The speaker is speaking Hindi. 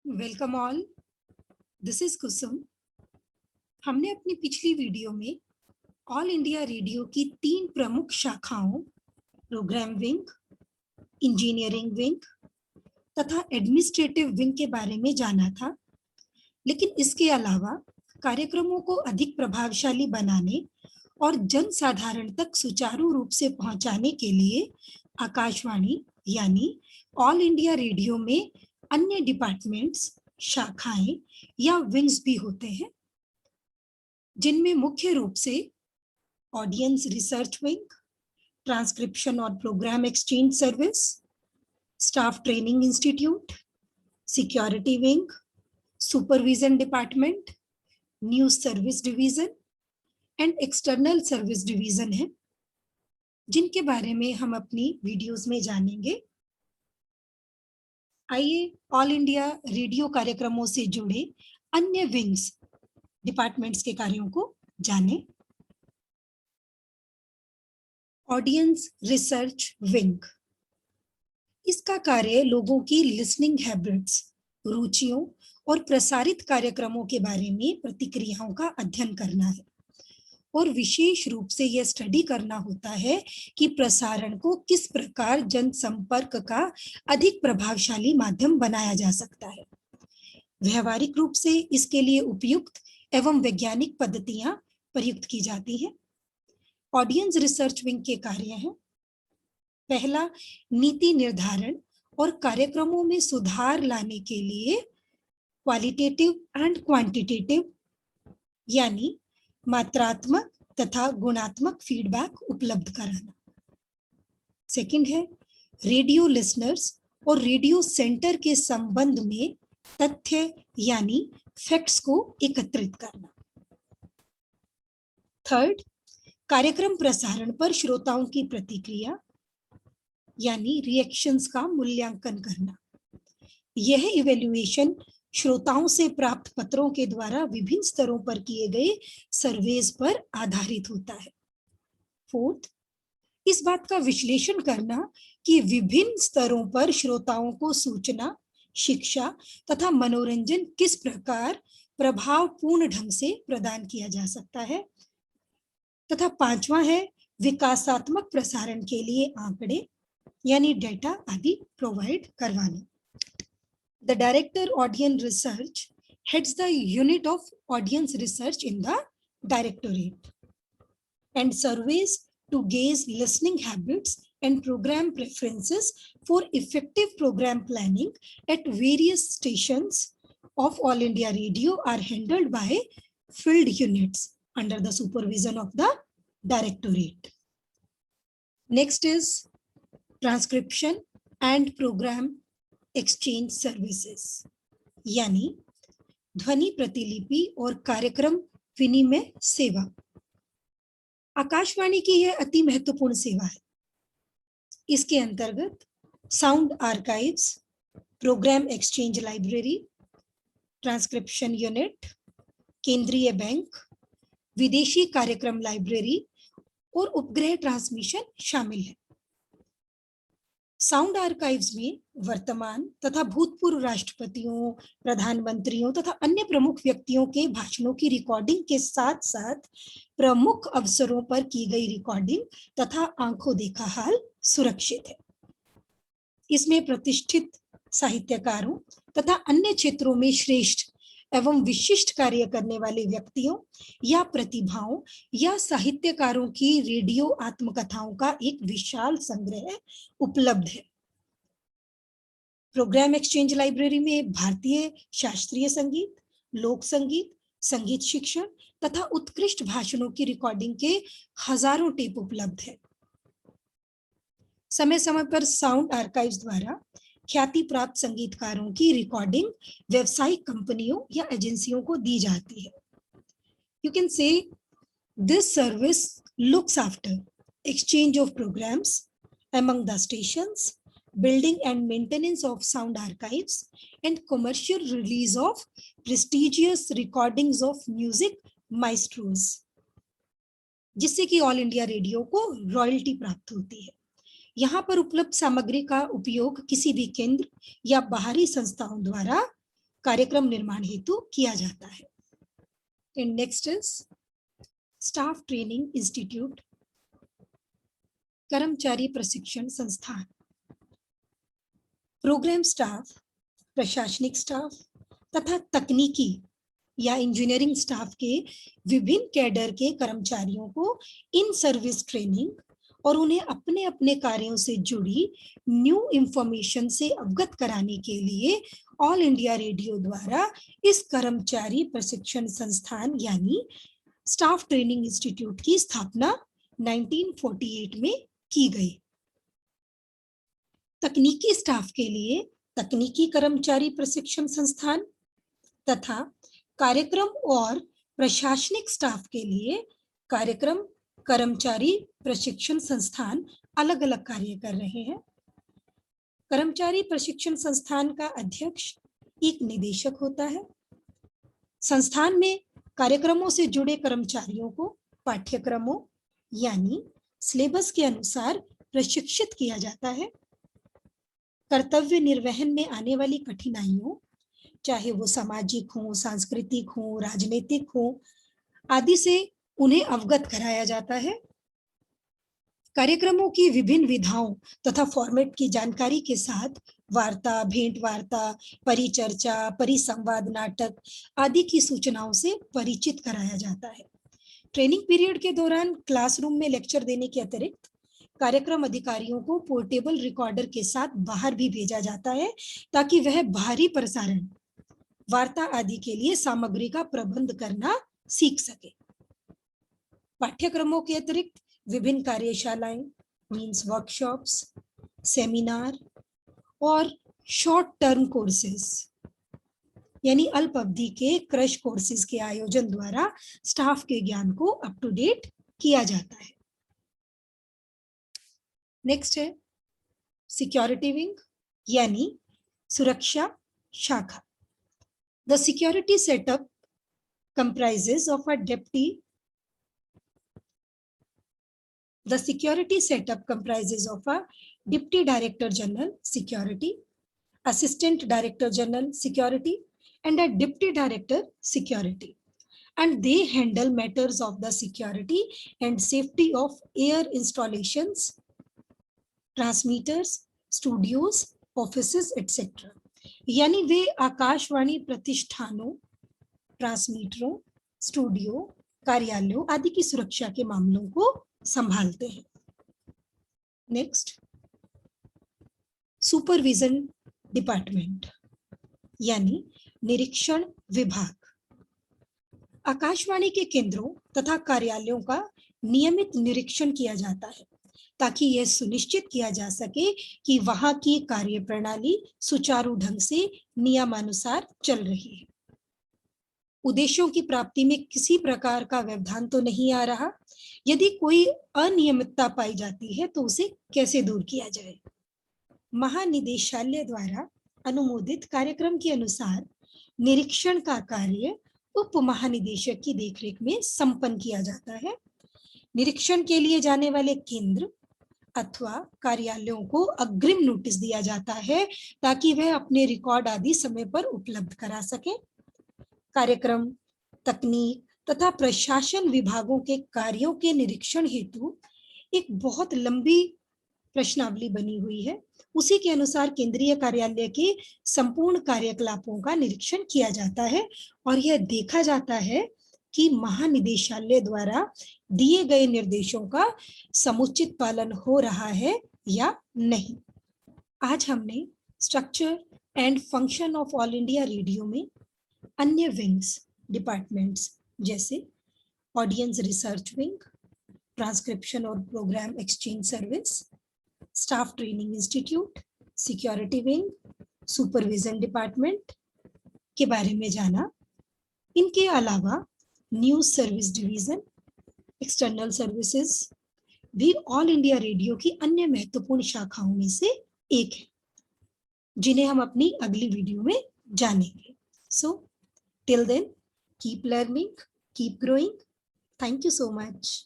वेलकम ऑल, दिस इज कुसुम। हमने अपनी पिछली वीडियो में ऑल इंडिया रेडियो की 3 प्रमुख शाखाओं प्रोग्राम विंग, इंजीनियरिंग विंग तथा एडमिनिस्ट्रेटिव विंग के बारे में जाना था। लेकिन इसके अलावा कार्यक्रमों को अधिक प्रभावशाली बनाने और जन साधारण तक सुचारू रूप से पहुंचाने के लिए आकाशवाणी यानी ऑल इंडिया रेडियो में अन्य डिपार्टमेंट्स, शाखाएं या विंग्स भी होते हैं, जिनमें मुख्य रूप से ऑडियंस रिसर्च विंग, ट्रांसक्रिप्शन और programme exchange service, staff training institute, security wing, supervision department, news service division and external service division है, जिनके बारे में हम अपनी वीडियोस में जानेंगे। आइए ऑल इंडिया रेडियो कार्यक्रमों से जुड़े अन्य विंग्स, डिपार्टमेंट्स के कार्यों को जानें। ऑडियंस रिसर्च विंग, इसका कार्य लोगों की लिसनिंग हैबिट्स, रुचियों और प्रसारित कार्यक्रमों के बारे में प्रतिक्रियाओं का अध्ययन करना है और विशेष रूप से यह स्टडी करना होता है कि प्रसारण को किस प्रकार जनसंपर्क का अधिक प्रभावशाली माध्यम बनाया जा सकता है। व्यवहारिक रूप से इसके लिए उपयुक्त एवं वैज्ञानिक पद्धतियां प्रयुक्त की जाती हैं। ऑडियंस रिसर्च विंग के कार्य हैं: पहला, नीति निर्धारण और कार्यक्रमों में सुधार लाने के लिए क्वालिटेटिव एंड क्वांटिटेटिव यानी मात्रात्मक तथा गुणात्मक फीडबैक उपलब्ध कराना। सेकंड है रेडियो लिसनर्स और रेडियो सेंटर के संबंध में तथ्य यानी फैक्ट्स को एकत्रित करना। थर्ड, कार्यक्रम प्रसारण पर श्रोताओं की प्रतिक्रिया यानी रिएक्शंस का मूल्यांकन करना। यह इवैल्यूएशन श्रोताओं से प्राप्त पत्रों के द्वारा विभिन्न स्तरों पर किए गए सर्वेज पर आधारित होता है। फोर्थ, इस बात का विश्लेषण करना कि विभिन्न स्तरों पर श्रोताओं को सूचना, शिक्षा तथा मनोरंजन किस प्रकार प्रभावपूर्ण ढंग से प्रदान किया जा सकता है। तथा पांचवा है विकासात्मक प्रसारण के लिए आंकड़े यानी डेटा आदि प्रोवाइड करवाना। The Director Audience Research heads the unit of audience research in the Directorate and surveys to gauge listening habits and program preferences for effective program planning at various stations of All India Radio are handled by field units under the supervision of the Directorate. Next is transcription and program exchange services यानी ध्वनि प्रतिलिपि और कार्यक्रम विनिमय सेवा। आकाशवाणी की यह अति महत्वपूर्ण सेवा है। इसके अंतर्गत sound archives, programme exchange library, transcription unit, केंद्रीय बैंक, विदेशी कार्यक्रम लाइब्रेरी और उपग्रह ट्रांसमिशन शामिल है। साउंड आर्काइव्स में वर्तमान तथा भूतपूर्व राष्ट्रपतियों, प्रधानमंत्रियों तथा अन्य प्रमुख व्यक्तियों के भाषणों की रिकॉर्डिंग के साथ साथ प्रमुख अवसरों पर की गई रिकॉर्डिंग तथा आंखों देखा हाल सुरक्षित है। इसमें प्रतिष्ठित साहित्यकारों तथा अन्य क्षेत्रों में श्रेष्ठ एवं विशिष्ट कार्य करने वाले व्यक्तियों या प्रतिभाओं या साहित्यकारों की रेडियो आत्मकथाओं का एक विशाल संग्रह उपलब्ध है। प्रोग्राम एक्सचेंज लाइब्रेरी में भारतीय शास्त्रीय संगीत, लोक संगीत, संगीत शिक्षण तथा उत्कृष्ट भाषणों की रिकॉर्डिंग के हजारों टेप उपलब्ध है। समय समय पर साउंड आर्काइव्स द्वारा ख्याति प्राप्त संगीतकारों की रिकॉर्डिंग व्यवसायिक कंपनियों या एजेंसियों को दी जाती है। You can say this service looks after exchange of programs among the stations, building and maintenance of sound archives, and commercial release of prestigious recordings of music maestros, जिससे कि ऑल इंडिया रेडियो को रॉयल्टी प्राप्त होती है। यहाँ पर उपलब्ध सामग्री का उपयोग किसी भी केंद्र या बाहरी संस्थाओं द्वारा कार्यक्रम निर्माण हेतु किया जाता है। And next is staff training institute, कर्मचारी प्रशिक्षण संस्थान। प्रोग्राम स्टाफ, प्रशासनिक स्टाफ तथा तकनीकी या इंजीनियरिंग स्टाफ के विभिन्न कैडर के कर्मचारियों को इन सर्विस ट्रेनिंग और उन्हें अपने अपने कार्यों से जुड़ी न्यू इंफॉर्मेशन से अवगत कराने के लिए ऑल इंडिया रेडियो द्वारा इस कर्मचारी प्रशिक्षण संस्थान यानी स्टाफ ट्रेनिंग इंस्टीट्यूट की स्थापना 1948 में की गई। तकनीकी स्टाफ के लिए तकनीकी कर्मचारी प्रशिक्षण संस्थान तथा कार्यक्रम और प्रशासनिक स्टाफ के लिए कार्यक्रम कर्मचारी प्रशिक्षण संस्थान अलग अलग कार्य कर रहे हैं। कर्मचारी प्रशिक्षण संस्थान का अध्यक्ष एक निदेशक होता है। संस्थान में कार्यक्रमों से जुड़े कर्मचारियों को पाठ्यक्रमों यानी सिलेबस के अनुसार प्रशिक्षित किया जाता है। कर्तव्य निर्वहन में आने वाली कठिनाइयों, चाहे वो सामाजिक हो, सांस्कृतिक हो, राजनीतिक हो, आदि से उन्हें अवगत कराया जाता है। कार्यक्रमों की विभिन्न विधाओं तथा फॉर्मेट की जानकारी के साथ वार्ता, भेंट वार्ता, परिचर्चा, परिसंवाद नाटक आदि की सूचनाओं से परिचित कराया जाता है। ट्रेनिंग पीरियड के दौरान क्लासरूम में लेक्चर देने के अतिरिक्त कार्यक्रम अधिकारियों को पोर्टेबल रिकॉर्डर के साथ बाहर भी भेजा जाता है ताकि वह बाहरी प्रसारण, वार्ता आदि के लिए सामग्री का प्रबंध करना सीख सके। पाठ्यक्रमों के अतिरिक्त विभिन्न कार्यशालाएं मीन्स वर्कशॉप्स, सेमिनार और शॉर्ट टर्म कोर्सेज यानी अल्प अवधि के क्रश कोर्सेज के आयोजन द्वारा स्टाफ के ज्ञान को अप टू डेट किया जाता है। नेक्स्ट है सिक्योरिटी विंग यानी सुरक्षा शाखा। The security setup comprises of a deputy. The security setup comprises of a Deputy Director General Security, Assistant Director General Security, and a Deputy Director Security. And they handle matters of the security and safety of air installations, transmitters, studios, offices, etc. यानी वे आकाशवाणी प्रतिष्ठानों, ट्रांसमीटरों, स्टूडियो, कार्यालयों आदि की सुरक्षा के मामलों को संभालते हैं। नेक्स्ट, सुपरविजन डिपार्टमेंट यानी निरीक्षण विभाग। आकाशवाणी के केंद्रों तथा कार्यालयों का नियमित निरीक्षण किया जाता है ताकि यह सुनिश्चित किया जा सके कि वहां की कार्यप्रणाली सुचारू ढंग से नियमानुसार चल रही है। उद्देश्यों की प्राप्ति में किसी प्रकार का व्यवधान तो नहीं आ रहा। यदि कोई अनियमितता पाई जाती है तो उसे कैसे दूर किया जाए। महानिदेशालय द्वारा अनुमोदित कार्यक्रम के अनुसार निरीक्षण का कार्य उप महानिदेशक की देखरेख में संपन्न किया जाता है। निरीक्षण के लिए जाने वाले केंद्र अथवा कार्यालयों को अग्रिम नोटिस दिया जाता है ताकि वह अपने रिकॉर्ड आदि समय पर उपलब्ध करा सके। कार्यक्रम, तकनीक तथा प्रशासन विभागों के कार्यों के निरीक्षण हेतु एक बहुत लंबी प्रश्नावली बनी हुई है। उसी के अनुसार केंद्रीय कार्यालय के संपूर्ण कार्यकलापों का निरीक्षण किया जाता है और यह देखा जाता है कि महानिदेशालय द्वारा दिए गए निर्देशों का समुचित पालन हो रहा है या नहीं। आज हमने structure and function of All India Radio में अन्य विंग्स, डिपार्टमेंट्स जैसे ऑडियंस रिसर्च विंग, ट्रांसक्रिप्शन और programme exchange service, staff training institute, security wing, supervision department के बारे में जाना। इनके अलावा news service division, external services भी ऑल इंडिया रेडियो की अन्य महत्वपूर्ण शाखाओं में से एक है, जिन्हें हम अपनी अगली वीडियो में जानेंगे। So, till then, keep learning, keep growing. Thank you so much.